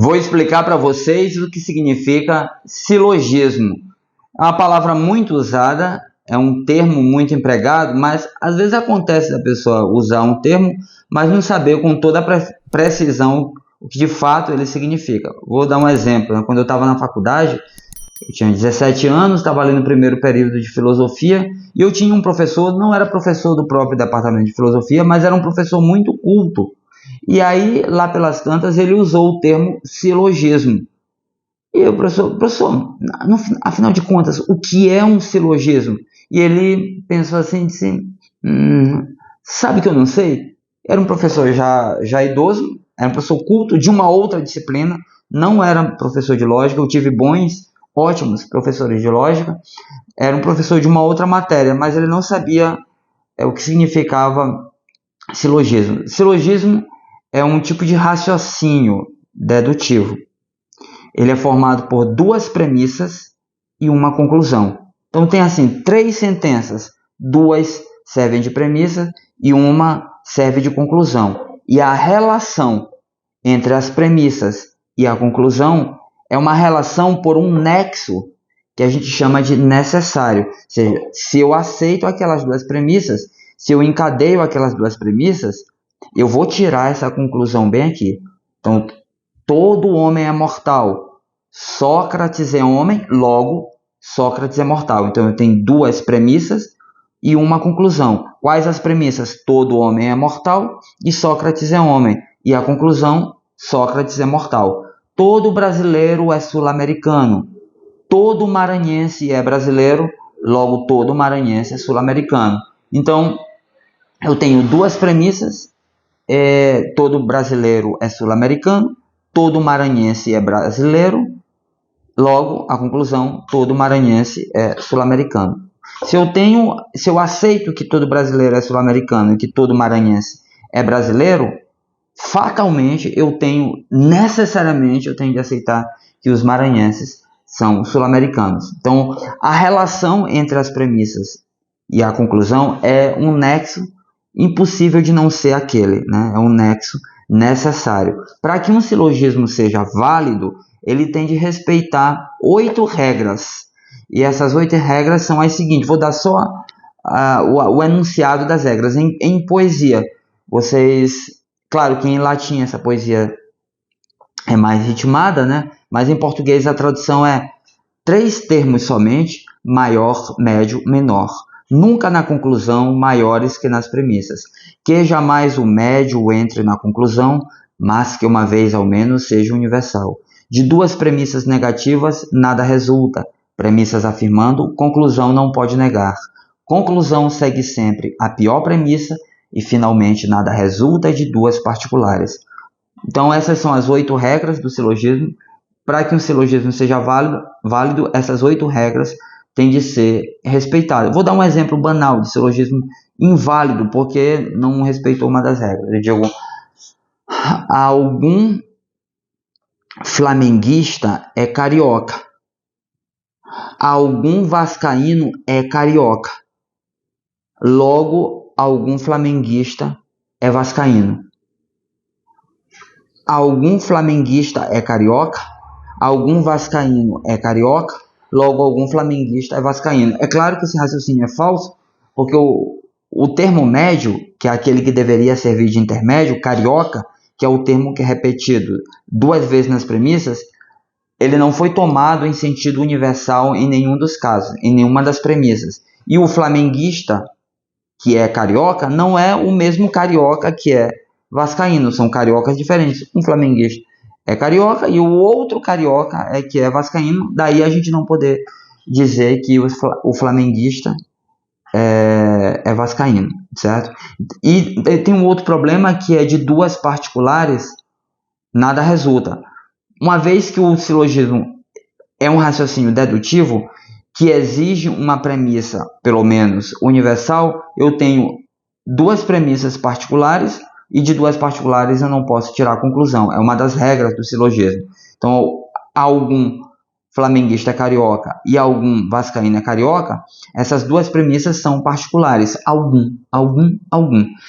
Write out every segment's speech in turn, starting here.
Vou explicar para vocês o que significa silogismo. É uma palavra muito usada, é um termo muito empregado, mas às vezes acontece da pessoa usar um termo, mas não saber com toda a precisão o que de fato ele significa. Vou dar um exemplo. Quando eu estava na faculdade, eu tinha 17 anos, estava ali no primeiro período de filosofia, e eu tinha um professor, não era professor do próprio departamento de filosofia, mas era um professor muito culto. E aí, lá pelas tantas, ele usou o termo silogismo. E eu, professor, afinal de contas, o que é um silogismo? E ele pensou assim, disse, sabe que eu não sei? Era um professor já idoso, era um professor culto de uma outra disciplina, não era professor de lógica, eu tive ótimos professores de lógica, era um professor de uma outra matéria, mas ele não sabia o que significava silogismo. Silogismo é um tipo de raciocínio dedutivo. Ele é formado por duas premissas e uma conclusão. Então tem assim 3 sentenças, 2 servem de premissa e uma serve de conclusão. E a relação entre as premissas e a conclusão é uma relação por um nexo que a gente chama de necessário. Ou seja, se eu aceito aquelas duas premissas, se eu encadeio aquelas duas premissas, eu vou tirar essa conclusão bem aqui. Então, todo homem é mortal. Sócrates é homem, logo, Sócrates é mortal. Então, eu tenho duas premissas e uma conclusão. Quais as premissas? Todo homem é mortal e Sócrates é homem. E a conclusão, Sócrates é mortal. Todo brasileiro é sul-americano. Todo maranhense é brasileiro, logo todo maranhense é sul-americano. Então, eu tenho duas premissas, todo brasileiro é sul-americano, todo maranhense é brasileiro, logo a conclusão, todo maranhense é sul-americano. Se eu aceito que todo brasileiro é sul-americano e que todo maranhense é brasileiro, fatalmente necessariamente eu tenho de aceitar que os maranhenses são sul-americanos. Então, a relação entre as premissas e a conclusão é um nexo impossível de não ser aquele, né? É um nexo necessário. Para que um silogismo seja válido, ele tem de respeitar 8 regras. E essas 8 regras são as seguintes. Vou dar só o enunciado das regras. Em poesia, claro que em latim essa poesia é mais ritmada, né? Mas em português a tradução é 3 termos somente, maior, médio, menor. Nunca na conclusão maiores que nas premissas. Que jamais o médio entre na conclusão, mas que uma vez ao menos seja universal. De 2 premissas negativas, nada resulta. Premissas afirmando, conclusão não pode negar. Conclusão segue sempre a pior premissa e finalmente nada resulta de 2 particulares. Então essas são as 8 regras do silogismo. Para que um silogismo seja válido, essas 8 regras têm de ser respeitadas. Vou dar um exemplo banal de silogismo inválido, porque não respeitou uma das regras. Eu digo, algum flamenguista é carioca. Algum vascaíno é carioca. Logo, algum flamenguista é vascaíno. Algum flamenguista é carioca. Algum vascaíno é carioca, logo algum flamenguista é vascaíno. É claro que esse raciocínio é falso, porque o termo médio, que é aquele que deveria servir de intermédio, carioca, que é o termo que é repetido 2 vezes nas premissas, ele não foi tomado em sentido universal em nenhum dos casos, em nenhuma das premissas. E o flamenguista, que é carioca, não é o mesmo carioca que é vascaíno, são cariocas diferentes. Um flamenguista é carioca e o outro carioca que é vascaíno, daí a gente não poder dizer que o flamenguista é vascaíno, certo? E tem um outro problema que é de 2 particulares, nada resulta. Uma vez que o silogismo é um raciocínio dedutivo, que exige uma premissa, pelo menos universal, eu tenho 2 premissas particulares, e de 2 particulares eu não posso tirar a conclusão. É uma das regras do silogismo. Então, algum flamenguista é carioca e algum vascaíno é carioca, essas 2 premissas são particulares. Algum.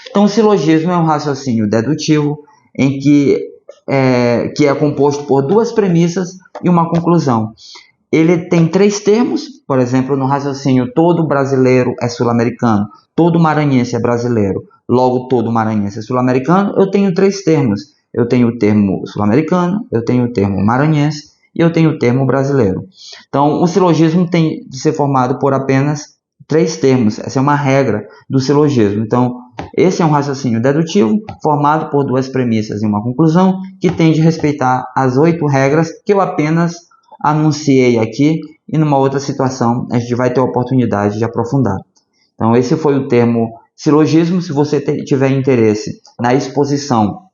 Então, o silogismo é um raciocínio dedutivo em que que é composto por duas premissas e uma conclusão. Ele tem três termos, por exemplo, no raciocínio todo brasileiro é sul-americano, todo maranhense é brasileiro, logo todo maranhense é sul-americano. Eu tenho três termos. Eu tenho o termo sul-americano, eu tenho o termo maranhense e eu tenho o termo brasileiro. Então, o silogismo tem de ser formado por apenas três termos. Essa é uma regra do silogismo. Então, esse é um raciocínio dedutivo formado por duas premissas e uma conclusão que tem de respeitar as 8 regras que eu apenas anunciei aqui, e numa outra situação a gente vai ter a oportunidade de aprofundar. Então, esse foi o termo silogismo. Se você tiver interesse na exposição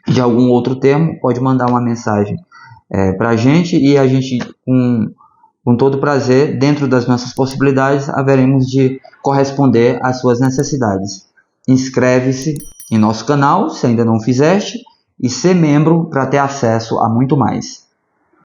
de algum outro termo, pode mandar uma mensagem para a gente, e a gente, com todo prazer, dentro das nossas possibilidades, haveremos de corresponder às suas necessidades. Inscreve-se em nosso canal, se ainda não fizeste, e ser membro para ter acesso a muito mais.